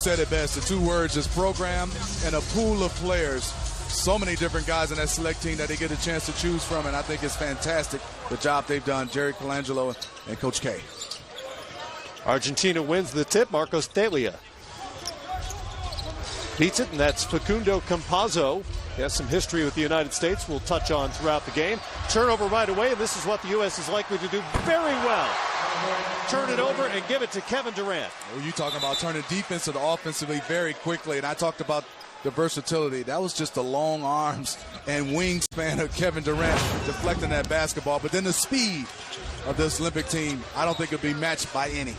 Said it best. The two words is program and a pool of players. So many different guys in that select team that they get a chance to choose from, and I think it's fantastic the job they've done, Jerry Colangelo and Coach K. Argentina wins the tip. Marcos Delia beats it, and that's Facundo Campazzo. He has some history with the United States we'll touch on throughout the game. Turnover right away, and this is what the U.S. is likely to do very well. Turn it over and give it to Kevin Durant. Well, you talking about turning defense to offensively very quickly, and I talked about the versatility. That was just the long arms and wingspan of Kevin Durant deflecting that basketball. But then the speed of this Olympic team, I don't think it'll be matched by any.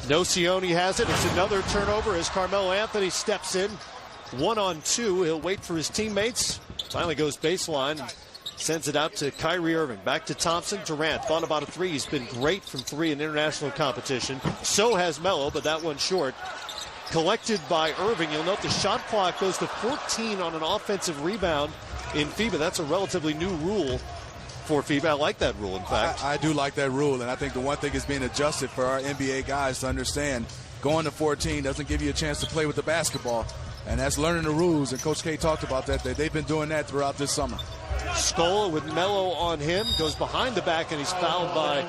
Nocioni has it. It's another turnover as Carmelo Anthony steps in. 1-on-2. He'll wait for his teammates. Finally goes baseline. Sends it out to Kyrie Irving. Back to Thompson. Durant thought about a three. He's been great from three in international competition. So has Melo, but that one short. Collected by Irving. You'll note the shot clock goes to 14 on an offensive rebound in FIBA. That's a relatively new rule for FIBA. I like that rule, in fact. I do like that rule, and I think the one thing is being adjusted for our NBA guys to understand going to 14 doesn't give you a chance to play with the basketball, and that's learning the rules, and Coach K talked about that they've been doing that throughout this summer. Scola with Melo on him, goes behind the back, and he's fouled by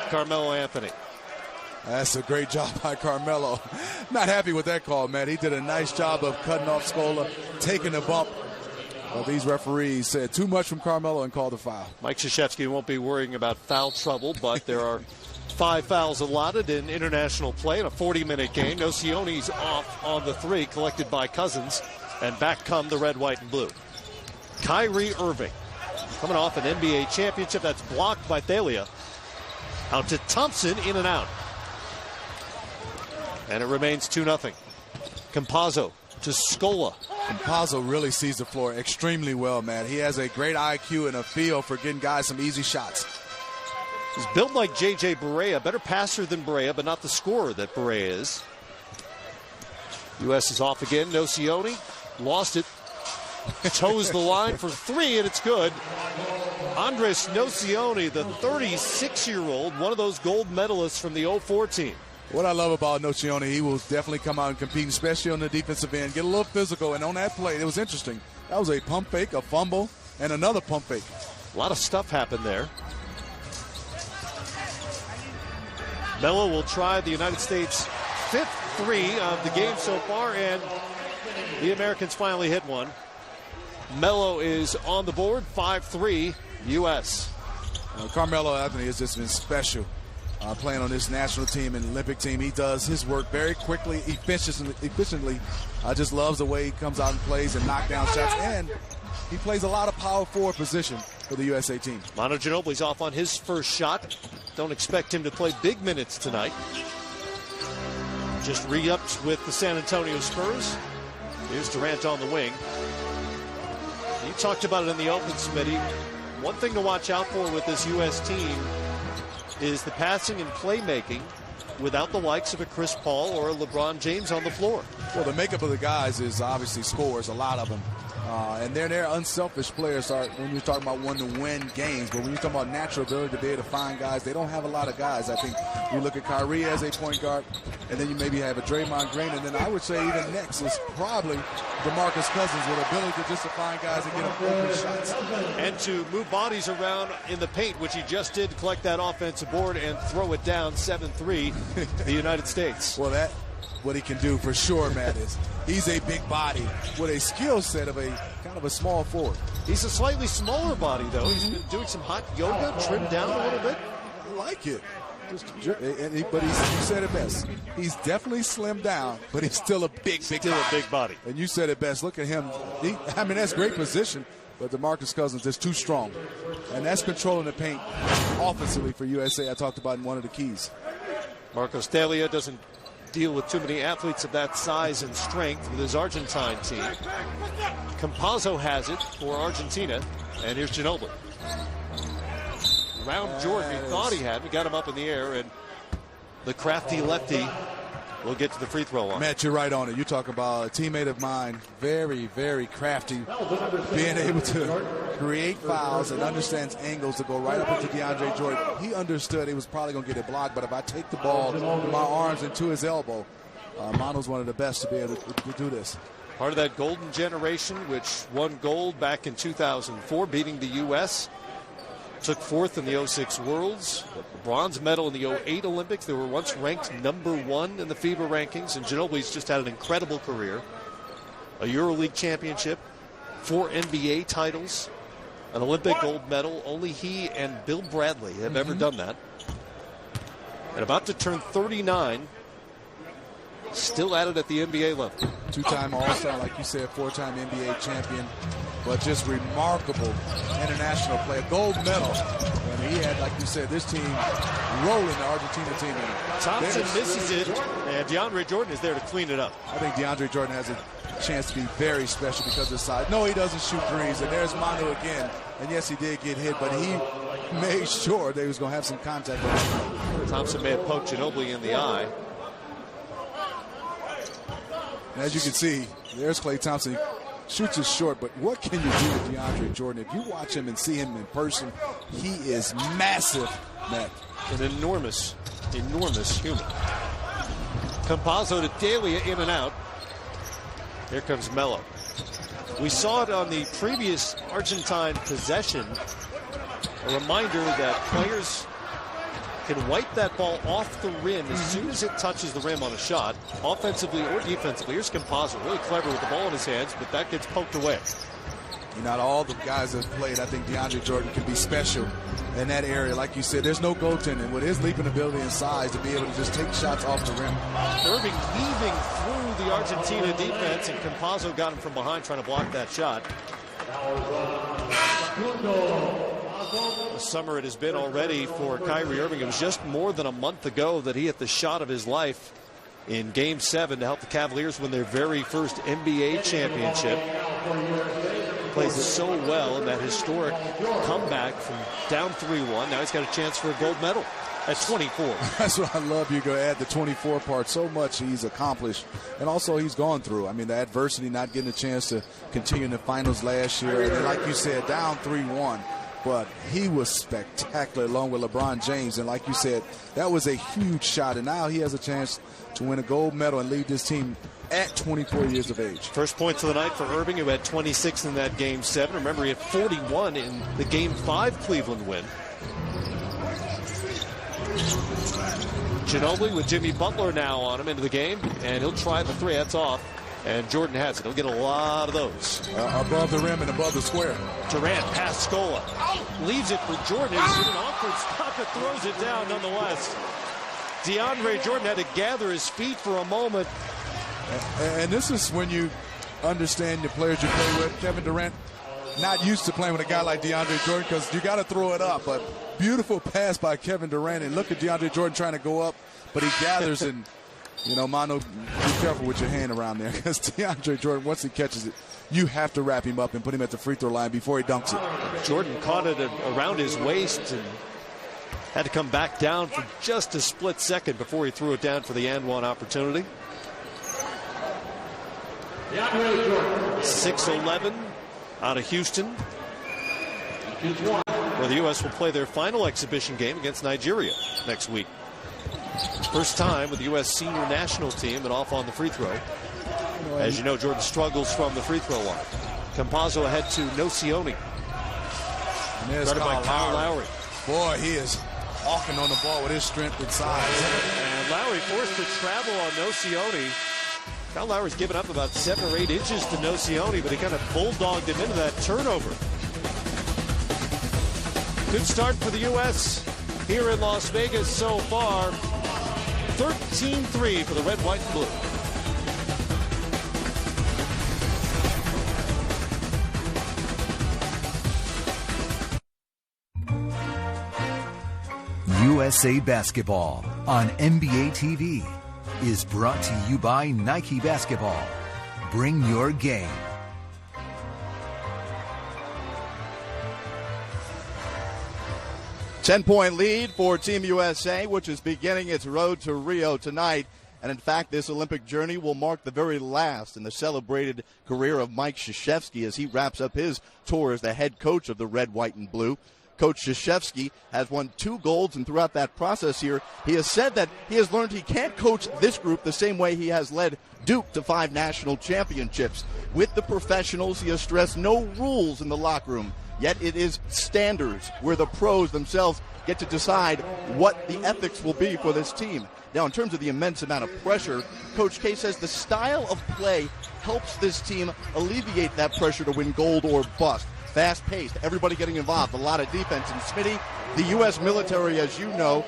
Carmelo Anthony. That's a great job by Carmelo. Not happy with that call, man. He did a nice job of cutting off Scola, taking the bump. Well, these referees said too much from Carmelo and called a foul. Mike Krzyzewski won't be worrying about foul trouble, but there are 5 fouls allotted in international play in a 40-minute game. Nocioni's off on the three, collected by Cousins, and back come the red, white, and blue. Kyrie Irving coming off an NBA championship. That's blocked by Thalia. Out to Thompson, in and out. And it remains 2-0. Campazzo to Scola. Campazzo really sees the floor extremely well, man. He has a great IQ and a feel for getting guys some easy shots. He's built like J.J. Barea, better passer than Barea, but not the scorer that Barea is. U.S. is off again. Nocioni lost it. Toes the line for three, and it's good. Andres Nocioni, the 36-year-old, one of those gold medalists from the 04 team. What I love about Nocioni, he will definitely come out and compete, especially on the defensive end, get a little physical. And on that play, it was interesting. That was a pump fake, a fumble, and another pump fake. A lot of stuff happened there. Melo will try the United States' 5th three of the game so far, and the Americans finally hit one. Melo is on the board, 5-3, U.S. Carmelo Anthony has just been special. Playing on this national team and Olympic team. He does his work very quickly, efficiently. I just loves the way he comes out and plays and knock down shots. And he plays a lot of power forward position for the USA team. Manu Ginobili's off on his first shot. Don't expect him to play big minutes tonight. Just re-upped with the San Antonio Spurs. Here's Durant on the wing. You talked about it in the open, Smitty. One thing to watch out for with this U.S. team is the passing and playmaking without the likes of a Chris Paul or a LeBron James on the floor. Well, the makeup of the guys is obviously scores, a lot of them. And they're unselfish players when you're talking about wanting to win games. But when you're talking about natural ability to be able to find guys, they don't have a lot of guys. I think you look at Kyrie as a point guard, and then you maybe have a Draymond Green. And then I would say even next is probably DeMarcus Cousins with ability to just to find guys and get them open shots. And to move bodies around in the paint, which he just did, to collect that offensive board and throw it down 7-3, the United States. Well, that what he can do for sure, man, is he's a big body with a skill set of a kind of a small forward. He's a slightly smaller body, though. He's been doing some hot yoga, trimmed down a little bit. I like it. But you said it best. He's definitely slimmed down, but he's still a big body. And you said it best. Look at him. That's great position, but DeMarcus Cousins is too strong. And that's controlling the paint offensively for USA. I talked about in one of the keys. Marcos Delia doesn't deal with too many athletes of that size and strength with his Argentine team. Campazzo has it for Argentina, and here's Ginobili. Round Jordan, he thought he had. We got him up in the air, and the crafty lefty will get to the free throw line. Matt, you're right on it. You talk about a teammate of mine, very, very crafty, being able to create fouls and understands angles to go right up into DeAndre Jordan. He understood he was probably going to get it blocked, but if I take the ball with my arms into his elbow, Mano's one of the best to be able to do this. Part of that golden generation, which won gold back in 2004, beating the U.S. Took fourth in the 06 Worlds, a bronze medal in the 08 Olympics. They were once ranked #1 in the FIBA rankings, and Ginobili's just had an incredible career. A EuroLeague championship, 4 NBA titles, an Olympic gold medal. Only he and Bill Bradley have ever done that. And about to turn 39, still at it at the NBA level. 2-time All-Star, like you said, 4-time NBA champion, but just remarkable international player. Gold medal. And he had, like you said, this team rolling the Argentina team. Thompson misses it, and DeAndre Jordan is there to clean it up. I think DeAndre Jordan has a chance to be very special because of his size. No, he doesn't shoot threes, and there's Manu again. And yes, he did get hit, but he made sure they was going to have some contact with him. Thompson may have poked Ginobili in the eye. And as you can see, there's Klay Thompson. Shoots is short, but what can you do with DeAndre Jordan? If you watch him and see him in person, he is massive, Matt. An enormous human. Campazzo to Delia in and out. Here comes Melo. We saw it on the previous Argentine possession. A reminder that players can wipe that ball off the rim as soon as it touches the rim on a shot, offensively or defensively. Here's Campazzo, really clever with the ball in his hands, but that gets poked away. Not all the guys that played, I think DeAndre Jordan can be special in that area. Like you said, there's no goaltending. With his leaping ability and size to be able to just take shots off the rim. Irving weaving through the Argentina defense, and Campazzo got him from behind trying to block that shot. The summer it has been already for Kyrie Irving. It was just more than a month ago that he hit the shot of his life in Game 7 to help the Cavaliers win their very first NBA championship. Plays it so well in that historic comeback from down 3-1. Now he's got a chance for a gold medal at 24. That's what I love. You go add the 24 part. So much he's accomplished. And also he's gone through. I mean, the adversity, not getting a chance to continue in the finals last year. And then, like you said, down 3-1. But he was spectacular along with LeBron James. And like you said, that was a huge shot. And now he has a chance to win a gold medal and lead this team at 24 years of age. First points of the night for Irving, who had 26 in that Game 7. Remember, he had 41 in the Game 5 Cleveland win. Ginobili with Jimmy Butler now on him into the game, and he'll try the three. That's off. And Jordan has it. He'll get a lot of those. Above the rim and above the square. Durant past Scola. Leaves it for Jordan. It was an awkward stop, but throws it down nonetheless. DeAndre Jordan had to gather his feet for a moment. And this is when you understand the players you play with. Kevin Durant, not used to playing with a guy like DeAndre Jordan because you got to throw it up. But beautiful pass by Kevin Durant. And look at DeAndre Jordan trying to go up, but he gathers and, you know, Mano, be careful with your hand around there because DeAndre Jordan, once he catches it, you have to wrap him up and put him at the free throw line before he dunks it. Jordan caught it around his waist and had to come back down for just a split second before he threw it down for the and one opportunity. 6-11 out of Houston, where the U.S. will play their final exhibition game against Nigeria next week. First time with the U.S. senior national team and off on the free throw. As you know, Jordan struggles from the free throw line. Campazzo ahead to Nocioni. Guarded by Kyle Lowry. Boy, he is walking on the ball with his strength and size. And Lowry forced to travel on Nocioni. Kyle Lowry's given up about 7 or 8 inches to Nocioni, but he kind of bulldogged him into that turnover. Good start for the U.S. here in Las Vegas so far. 13-3 for the red, white, and blue. USA Basketball on NBA TV is brought to you by Nike Basketball. Bring your game. Ten-point lead for Team USA, which is beginning its road to Rio tonight. And in fact, this Olympic journey will mark the very last in the celebrated career of Mike Krzyzewski as he wraps up his tour as the head coach of the red, white, and blue. Coach Krzyzewski has won 2 golds, and throughout that process here, he has said that he has learned he can't coach this group the same way he has led Duke to 5 national championships. With the professionals, he has stressed no rules in the locker room, yet it is standards where the pros themselves get to decide what the ethics will be for this team. Now, in terms of the immense amount of pressure, Coach K says the style of play helps this team alleviate that pressure to win gold or bust. Fast-paced, everybody getting involved, a lot of defense. And Smitty, the U.S. military, as you know,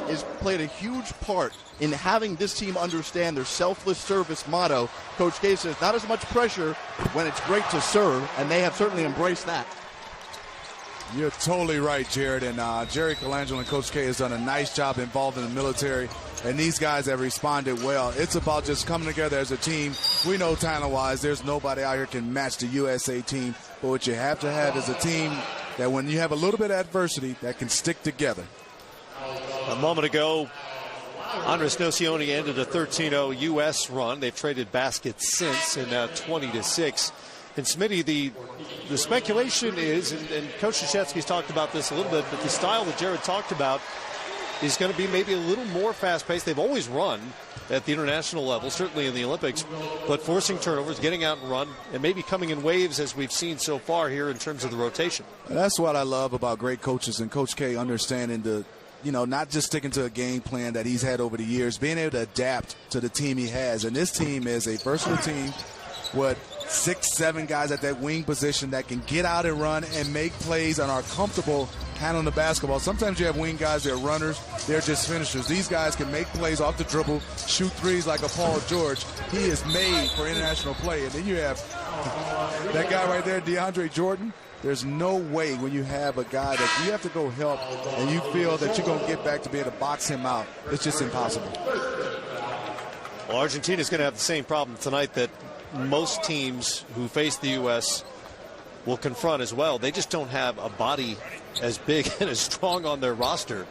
has played a huge part in having this team understand their selfless service motto. Coach K says not as much pressure when it's great to serve, and they have certainly embraced that. You're totally right, Jared. And Jerry Colangelo and Coach K has done a nice job involved in the military. And these guys have responded well. It's about just coming together as a team. We know talent-wise, there's nobody out here can match the USA team. But what you have to have is a team that when you have a little bit of adversity, that can stick together. A moment ago, Andres Nocioni ended a 13-0 U.S. run. They've traded baskets since, and now 20-6. And Smitty, the speculation is, and Coach Krzyzewski's talked about this a little bit, but the style that Jared talked about is going to be maybe a little more fast-paced. They've always run at the international level, certainly in the Olympics, but forcing turnovers, getting out and run, and maybe coming in waves as we've seen so far here in terms of the rotation. That's what I love about great coaches and Coach K understanding the, not just sticking to a game plan that he's had over the years, being able to adapt to the team he has. And this team is a versatile team with 6-7 guys at that wing position that can get out and run and make plays and are comfortable handling the basketball. Sometimes you have wing guys, they're runners, they're just finishers. These guys can make plays off the dribble, shoot threes like a Paul George. He is made for international play. And then you have that guy right there, DeAndre Jordan. There's no way when you have a guy that you have to go help and you feel that you're going to get back to be able to box him out. It's just impossible. Well, Argentina's going to have the same problem tonight that most teams who face the U.S. will confront as well. They just don't have a body as big and as strong on their roster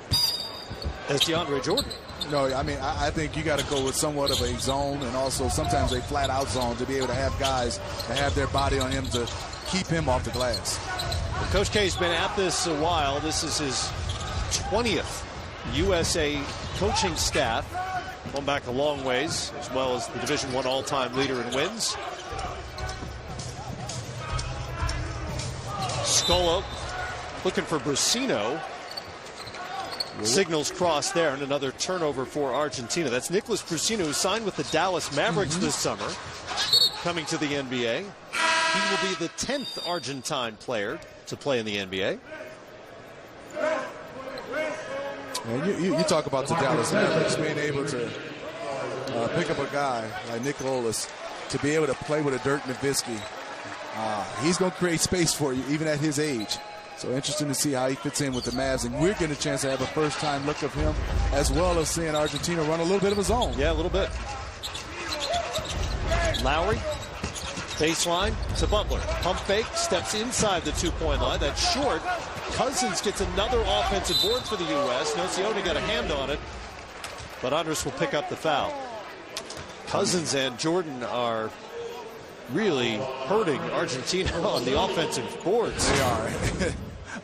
as DeAndre Jordan. No, I mean, I think you got to go with somewhat of a zone and also sometimes a flat-out zone to be able to have guys that have their body on him to keep him off the glass. Well, Coach K's been at this a while. This is his 20th USA coaching staff. Going back a long ways, as well as the Division I all-time leader in wins. Scolo looking for Brusino. Signals crossed there, and another turnover for Argentina. That's Nicholas Brusino, who signed with the Dallas Mavericks this summer, coming to the NBA. He will be the 10th Argentine player to play in the NBA. And you talk about the Dallas Mavericks being able to pick up a guy like Nicholas to be able to play with a Dirk Nowitzki. He's going to create space for you even at his age. So interesting to see how he fits in with the Mavs. And we're getting a chance to have a first-time look of him as well as seeing Argentina run a little bit of his own. Yeah, a little bit. Lowry, baseline to Butler. Pump fake, steps inside the two-point line. That's short. Cousins gets another offensive board for the U.S. Nocioni got a hand on it, but Andres will pick up the foul. Cousins and Jordan are really hurting Argentina on the offensive boards. They are.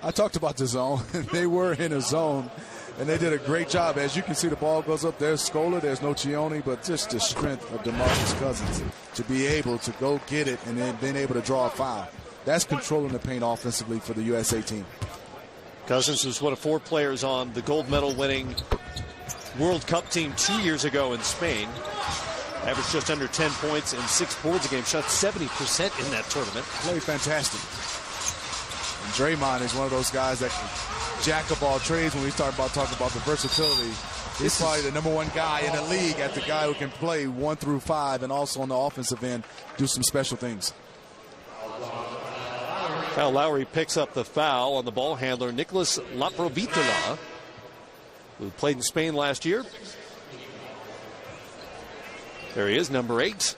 I talked about the zone. They were in a zone, and they did a great job. As you can see, the ball goes up. There's Scola, there's Nocioni, but just the strength of DeMarcus Cousins to be able to go get it and then being able to draw a foul. That's controlling the paint offensively for the USA team. Cousins was one of 4 players on the gold medal winning World Cup team 2 years ago in Spain. Averaged just under 10 points and 6 boards a game. Shot 70% in that tournament. Played fantastic. And Draymond is one of those guys that can jack of all trades when we start talking about the versatility. He's probably the #1 guy in the league at the guy who can play 1 through 5 and also on the offensive end do some special things. Kyle Lowry picks up the foul on the ball handler, Nicholas Laprovitola, who played in Spain last year. There he is, number 8.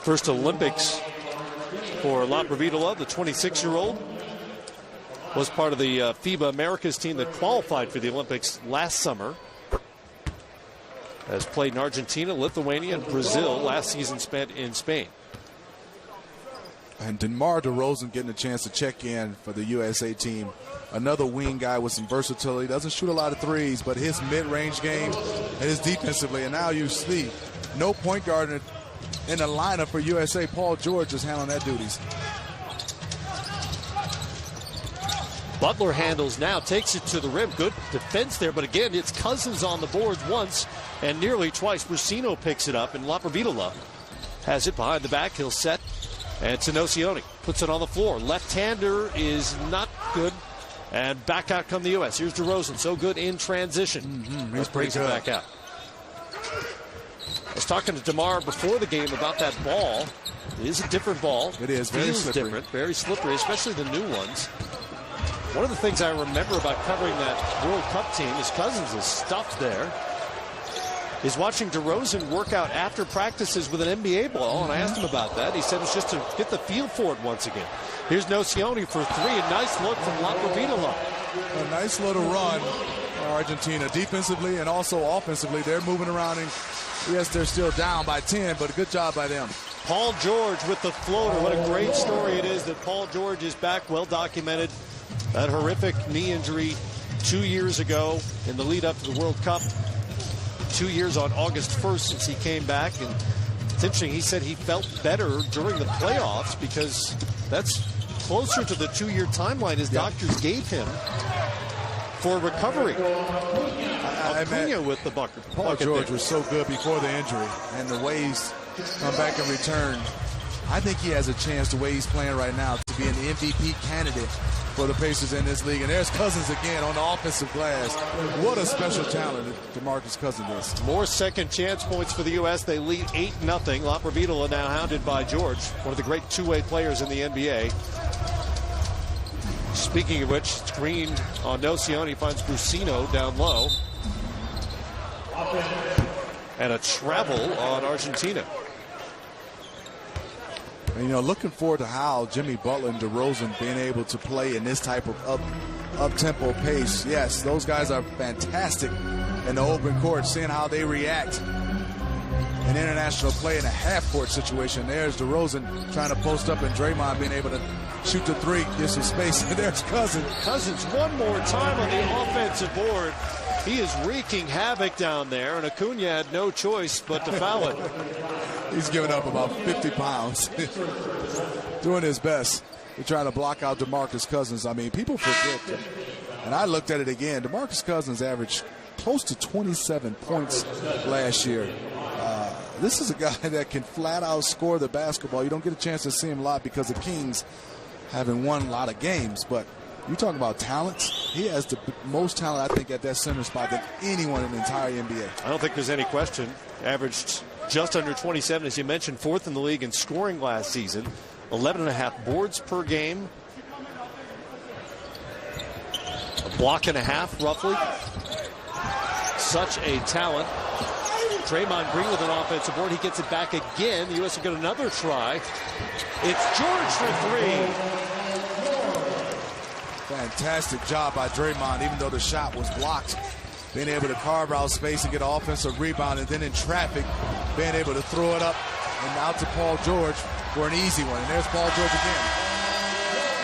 First Olympics for Laprovitola, the 26-year-old. Was part of the FIBA Americas team that qualified for the Olympics last summer. Has played in Argentina, Lithuania, and Brazil. Last season spent in Spain. And DeMar DeRozan getting a chance to check in for the USA team. Another wing guy with some versatility. Doesn't shoot a lot of threes, but his mid-range game and his defensively. And now you see no point guard in the lineup for USA. Paul George is handling that duties. Butler handles now, takes it to the rim. Good defense there, but again, it's Cousins on the boards once and nearly twice. Brusino picks it up, and Laprovitola has it behind the back. He'll set, and Nocioni puts it on the floor. Left-hander is not good, and back out come the U.S. Here's DeRozan, so good in transition. He's brings it back out. I was talking to DeMar before the game about that ball. It is a different ball. It is very slippery. Different, very slippery, especially the new ones. One of the things I remember about covering that World Cup team is Cousins is stuffed there. Is watching DeRozan work out after practices with an NBA ball, and I asked him about that. He said it's just to get the feel for it once again. Here's Nocioni for three. A nice look from Laprovitola. A nice little run for Argentina defensively and also offensively. They're moving around, and yes, they're still down by 10, but a good job by them. Paul George with the floater. What a great story it is that Paul George is back, well documented. That horrific knee injury 2 years ago in the lead up to the World Cup. 2 years on August 1st since he came back. And it's interesting, he said he felt better during the playoffs because that's closer to the 2-year timeline his doctors gave him for recovery. Acuna with the bucket. Paul George was so good before the injury, and the way he's come back and returned, I think he has a chance, the way he's playing right now, to be an MVP candidate for the Pacers in this league. And there's Cousins again on the offensive glass. What a special talent DeMarcus Cousins is. More second chance points for the U.S. They lead 8-0. Laprovitola now hounded by George, one of the great two-way players in the NBA. Speaking of which, screen on Nocioni finds Brusino down low. And a travel on Argentina. And, you know, looking forward to how Jimmy Butler and DeRozan being able to play in this type of up-tempo pace. Yes, those guys are fantastic in the open court, seeing how they react in international play in a half-court situation. There's DeRozan trying to post up, and Draymond being able to shoot the three, get some space. And there's Cousins. Cousins one more time on the offensive board. He is wreaking havoc down there, and Acuna had no choice but to foul it. He's giving up about 50 pounds. Doing his best to try to block out DeMarcus Cousins. I mean, people forget. And I looked at it again. DeMarcus Cousins averaged close to 27 points last year. This is a guy that can flat out score the basketball. You don't get a chance to see him a lot because the Kings haven't won a lot of games. But you talk about talents. He has the most talent, I think, at that center spot than anyone in the entire NBA. I don't think there's any question. Averaged just under 27, as you mentioned, fourth in the league in scoring last season. 11.5 boards per game. A block and a half, roughly. Such a talent. Draymond Green with an offensive board. He gets it back again. The U.S. will get another try. It's George for three. Fantastic job by Draymond, even though the shot was blocked. Being able to carve out space and get an offensive rebound, and then in traffic, being able to throw it up and out to Paul George for an easy one. And there's Paul George again.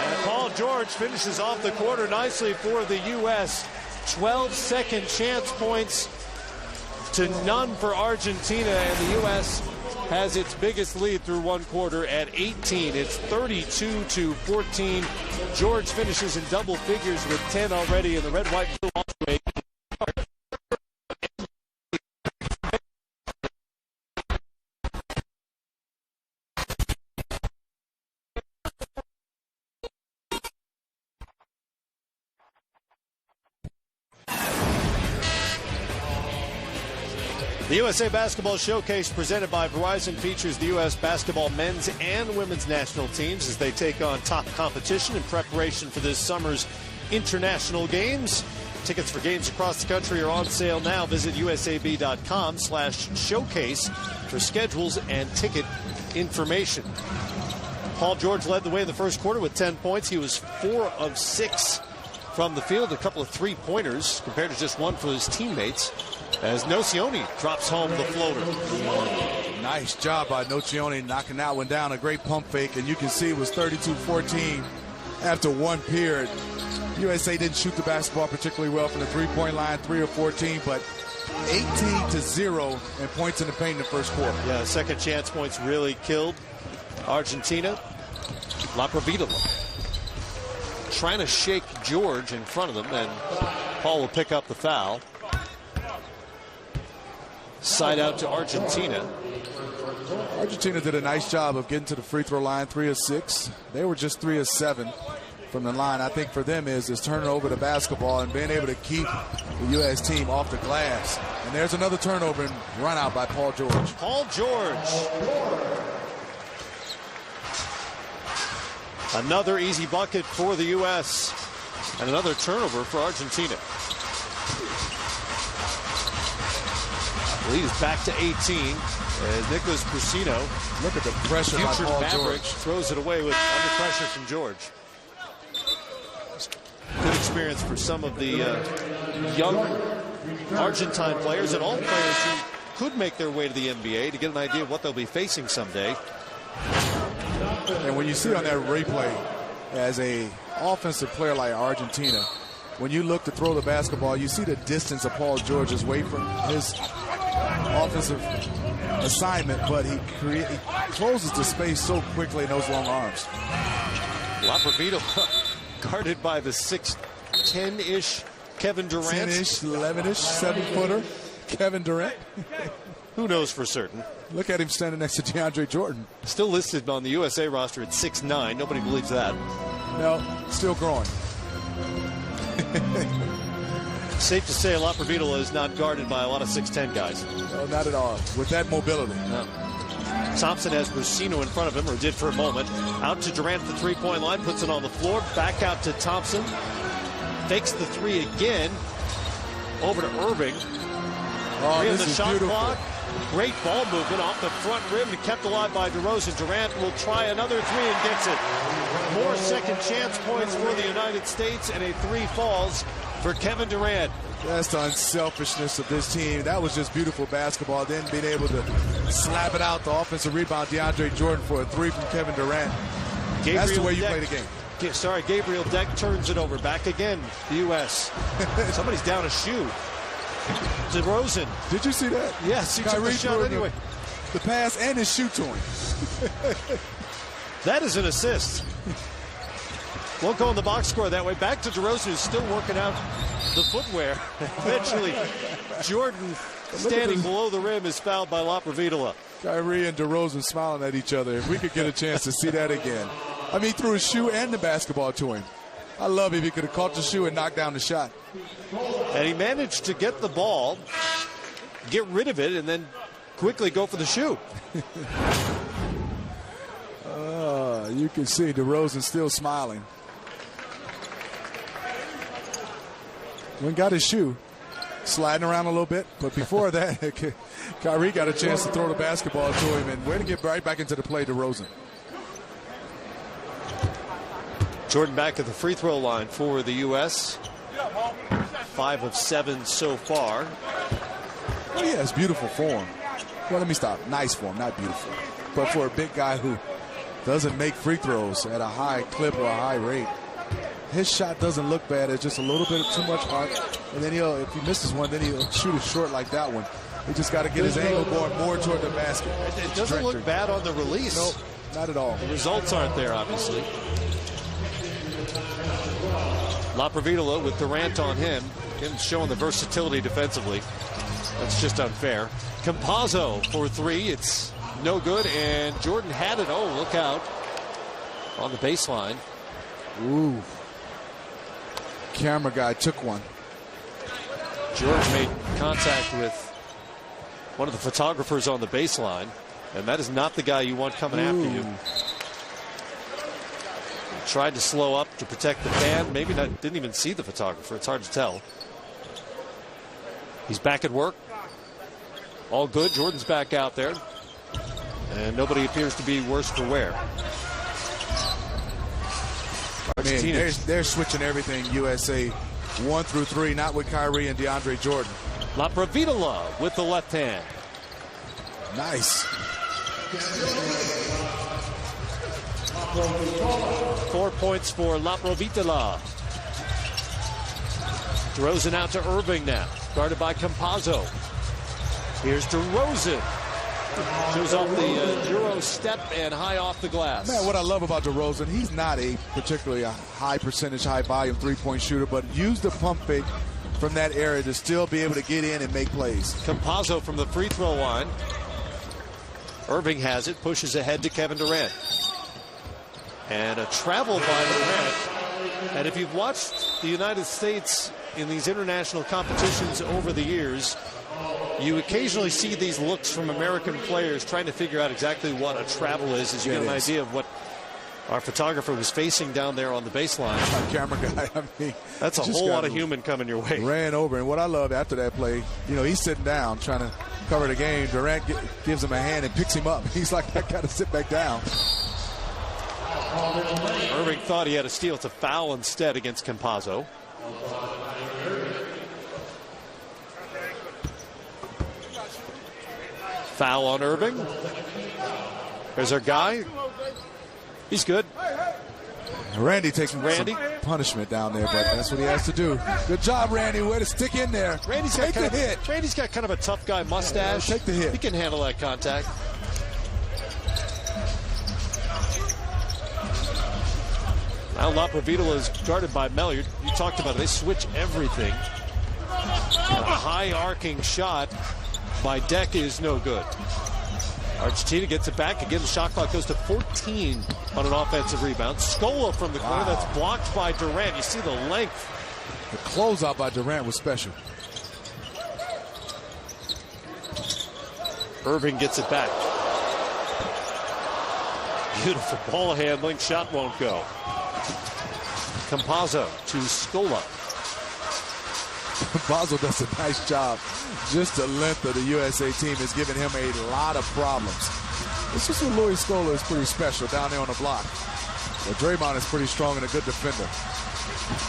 And Paul George finishes off the quarter nicely for the U.S. 12 second chance points to none for Argentina, and the U.S. has its biggest lead through one quarter at 18. It's 32-14. George finishes in double figures with 10 already in the red, white, blue alternate. The USA Basketball Showcase presented by Verizon features the U.S. basketball men's and women's national teams as they take on top competition in preparation for this summer's international games. Tickets for games across the country are on sale now. Visit usab.com/showcase for schedules and ticket information. Paul George led the way in the first quarter with 10 points. He was 4 of 6 from the field, a couple of three-pointers compared to just one for his teammates. As Nocioni drops home the floater. Nice job by Nocioni knocking that one down. A great pump fake, and you can see it was 32-14 after one period. USA didn't shoot the basketball particularly well from the three-point line, 3 of 14, but 18-0 and points in the paint in the first quarter. Yeah, second chance points really killed Argentina. Laprovitola trying to shake George in front of them, and Paul will pick up the foul. Side out to Argentina. Argentina did a nice job of getting to the free throw line, 3 of 6. They were just 3 of 7 from the line. I think for them is turning over the basketball and being able to keep the U.S. team off the glass. And there's another turnover and run out by Paul George. Paul George. Another easy bucket for the U.S. and another turnover for Argentina. Lead is back to 18 as Nicholas Brusino, look at the pressure by future Paul Maverick, George, throws it away with under pressure from George. Good experience for some of the young Argentine players and all players who could make their way to the NBA to get an idea of what they'll be facing someday. And when you see on that replay, as a offensive player like Argentina, when you look to throw the basketball, you see the distance of Paul George's away from his offensive assignment, but he closes the space so quickly in those long arms. Laprovitola guarded by the 6'10-ish Kevin Durant. 10-ish, 11-ish, 7-footer Kevin Durant. Who knows for certain? Look at him standing next to DeAndre Jordan. Still listed on the USA roster at 6'9". Nobody believes that. No, still growing. Safe to say Laprovitola is not guarded by a lot of 6'10 guys. No, not at all. With that mobility. No. Thompson has Brusino in front of him, or did for a moment. Out to Durant at the three-point line, puts it on the floor. Back out to Thompson. Fakes the three again. Over to Irving. Oh, Three on this the is shot beautiful. clock. Great ball movement off the front rim and kept alive by DeRozan. Durant will try another three and gets it. More second chance points for the United States, and a three falls for Kevin Durant. That's the unselfishness of this team. That was just beautiful basketball. Then being able to slap it out, the offensive rebound, DeAndre Jordan for a three from Kevin Durant. That's the way you play the game. Gabriel Deck turns it over. Back again, the U.S. Somebody's down a shoe. DeRozan. Did you see that? Yes, he took the shot anyway. The pass and his shoe to him. That is an assist. Won't go in the box score that way. Back to DeRozan, who's still working out the footwear. Eventually, Jordan, standing below the rim, is fouled by Laprovitola. Kyrie and DeRozan smiling at each other. If we could get a chance to see that again. I mean, he threw his shoe and the basketball to him. I love if he could have caught the shoe and knocked down the shot. And he managed to get the ball, get rid of it, and then quickly go for the shoe. You can see DeRozan still smiling. When got his shoe, sliding around a little bit, but before that, Kyrie got a chance to throw the basketball to him, and way to get right back into the play, DeRozan. Jordan back at the free throw line for the U.S. 5 of 7 so far. Oh, yeah, it's beautiful form. Well, let me stop. Nice form, not beautiful. But for a big guy who doesn't make free throws at a high clip or a high rate, his shot doesn't look bad. It's just a little bit of too much arc. And then if he misses one, then he'll shoot it short like that one. He just got to get his angle going more toward the basket. It doesn't look bad on the release. Nope, not at all. The results aren't there, obviously. Laprovitola with Durant on him showing the versatility defensively. That's just unfair. Campazzo for three. It's no good, and Jordan had it. Oh, look out on the baseline. Ooh. Camera guy took one. George made contact with one of the photographers on the baseline, and that is not the guy you want coming after you. Tried to slow up to protect the fan. Maybe not, didn't even see the photographer. It's hard to tell. He's back at work. All good. Jordan's back out there. And nobody appears to be worse for wear. I mean, they're switching everything USA 1 through 3, not with Kyrie and DeAndre Jordan. Laprovitola with the left hand. Nice. 4 points for Laprovitola. DeRozan out to Irving now. Guarded by Campazzo. Here's DeRozan. Shows off the Euro step and high off the glass. Man, what I love about DeRozan, he's not a particularly high percentage, high volume three-point shooter, but use the pump fake from that area to still be able to get in and make plays. Campazzo from the free throw line. Irving has it, pushes ahead to Kevin Durant. And a travel by Durant. And if you've watched the United States in these international competitions over the years, you occasionally see these looks from American players trying to figure out exactly what a travel is, as you get an idea of what our photographer was facing down there on the baseline. My camera guy, I mean, that's a whole lot of human coming your way. Ran over, and what I love after that play, you know, he's sitting down trying to cover the game. Durant gives him a hand and picks him up. He's like, I got to sit back down. Irving thought he had a steal. It's a foul instead against Campazzo. Foul on Irving. There's our guy. He's good. Randy takes some punishment down there, but that's what he has to do. Good job, Randy. Way to stick in there. Randy's got kind of a tough guy mustache. Take the hit. He can handle that contact. Now Laprovitola is guarded by Melliard. You talked about it. They switch everything. And a high arcing shot by Deck is no good. Argentina gets it back. Again, the shot clock goes to 14 on an offensive rebound. Scola from the corner. That's blocked by Durant. You see the length. The closeout by Durant was special. Irving gets it back. Beautiful ball handling. Shot won't go. Campazzo to Scola. Campazzo does a nice job. Just the length of the USA team has given him a lot of problems. This is where Louis Scola is pretty special down there on the block. But Draymond is pretty strong and a good defender.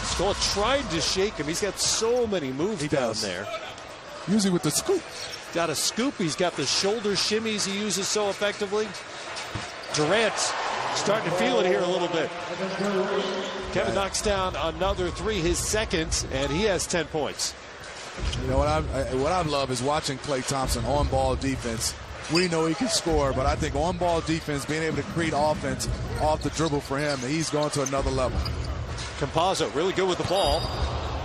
Scola tried to shake him. He's got so many moves down there. Usually with the scoop. Got a scoop. He's got the shoulder shimmies he uses so effectively. Durant starting to feel it here a little bit. Kevin knocks down another three, his second, and he has 10 points. You know what I love is watching Klay Thompson on ball defense. We know he can score, but I think on ball defense, being able to create offense off the dribble for him, he's going to another level. Campazzo really good with the ball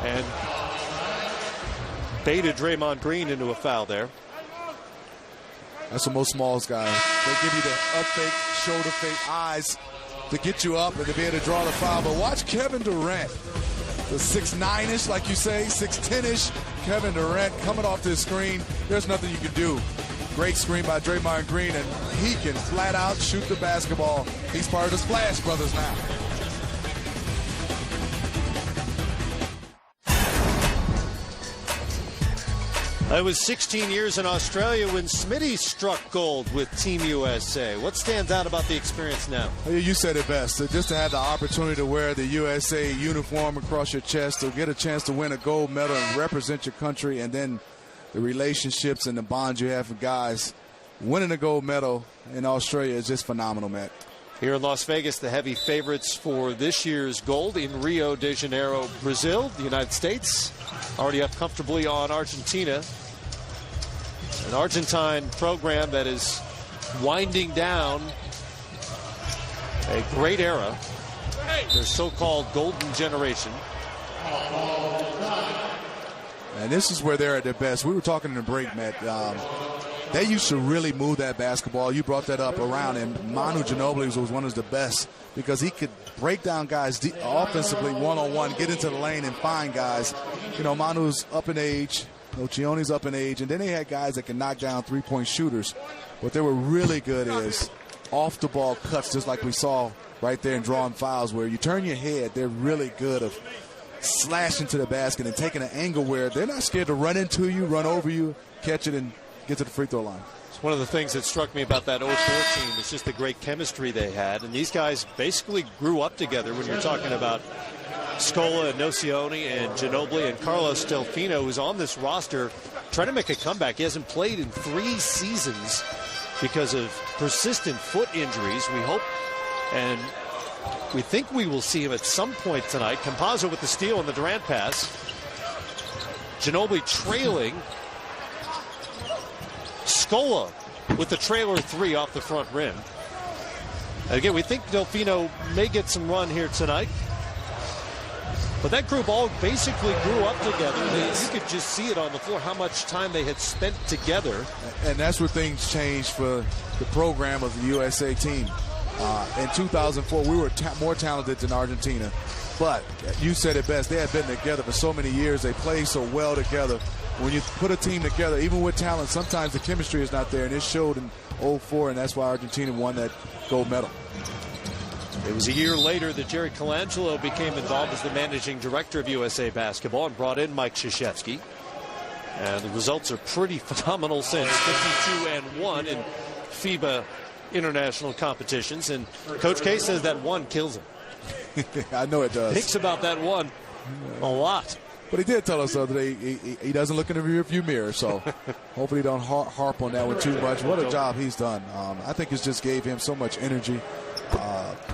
and baited Draymond Green into a foul there. That's what most Smalls guys. They give you the up fake, shoulder fake, eyes to get you up and to be able to draw the foul. But watch Kevin Durant, the 6'9"-ish, like you say, 6'10"-ish. Kevin Durant coming off this screen. There's nothing you can do. Great screen by Draymond Green, and he can flat out shoot the basketball. He's part of the Splash Brothers now. It was 16 years in Australia when Smitty struck gold with Team USA. What stands out about the experience now? You said it best. Just to have the opportunity to wear the USA uniform across your chest, to get a chance to win a gold medal and represent your country, and then the relationships and the bonds you have with guys. Winning a gold medal in Australia is just phenomenal, Matt. Here in Las Vegas, the heavy favorites for this year's gold in Rio de Janeiro, Brazil, the United States, already up comfortably on Argentina. An Argentine program that is winding down a great era, their so-called golden generation. And this is where they're at their best. We were talking in the break, Matt. They used to really move that basketball. You brought that up around, and Manu Ginobili was one of the best because he could break down guys offensively one-on-one, get into the lane and find guys. You know, Manu's up in age. Occhione's up in age, and then they had guys that can knock down three-point shooters. What they were really good is off-the-ball cuts, just like we saw right there in drawing fouls, where you turn your head. They're really good of slashing to the basket and taking an angle where they're not scared to run into you, run over you, catch it, and get to the free throw line. It's one of the things that struck me about that 04 team is just the great chemistry they had. And these guys basically grew up together when you're talking about Scola and Nocioni and Ginobili and Carlos Delfino, who's on this roster. trying to make a comeback. He hasn't played in 3 seasons because of persistent foot injuries. We hope and we think we will see him at some point tonight. Campazzo with the steal on the Durant pass. Ginobili trailing. Scola with the trailer 3 off the front rim. And again, we think Delfino may get some run here tonight. But that group all basically grew up together. You could just see it on the floor, how much time they had spent together. And that's where things changed for the program of the USA team. In 2004, we were more talented than Argentina. But you said it best. They had been together for so many years. They played so well together. When you put a team together, even with talent, sometimes the chemistry is not there. And it showed in 2004, and that's why Argentina won that gold medal. It was a year later that Jerry Colangelo became involved as the managing director of USA Basketball and brought in Mike Krzyzewski. And the results are pretty phenomenal since, 52-1 in FIBA international competitions. And Coach K says that one kills him. I know it does. Thinks about that one a lot. But he did tell us the other day he doesn't look in the rearview mirror, so hopefully he don't harp on that one too much. What a job he's done. I think it just gave him so much energy,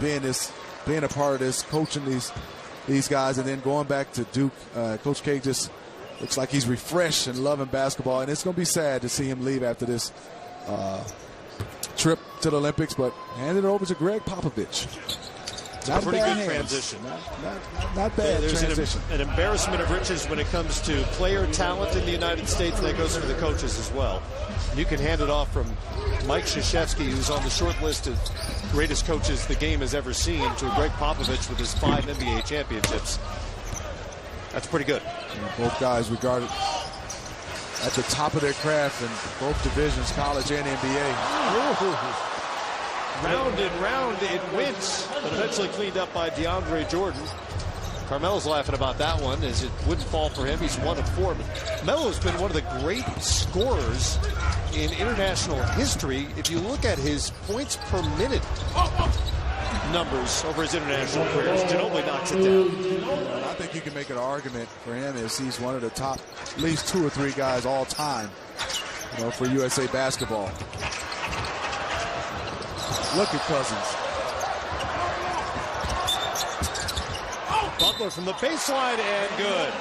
being a part of this, coaching these guys, and then going back to Duke. Coach K just looks like he's refreshed and loving basketball, and it's going to be sad to see him leave after this trip to the Olympics, but handed it over to Greg Popovich. Not a pretty good transition. Not bad There's transition. An embarrassment of riches when it comes to player talent in the United States, and that goes for the coaches as well. You can hand it off from Mike Krzyzewski, who's on the short list of greatest coaches the game has ever seen, to Greg Popovich with his 5 NBA championships. That's pretty good. Both guys regarded at the top of their craft in both divisions, college and NBA. Round and round it went, but eventually cleaned up by DeAndre Jordan. Carmelo's laughing about that one, as it wouldn't fall for him. He's 1 of 4. But Melo's been one of the great scorers in international history. If you look at his points per minute numbers over his international careers, Ginobili knocks it down. I think you can make an argument for him as he's one of the top, at least 2 or 3 guys all time, for USA basketball. Look at Cousins. Butler from the baseline and good.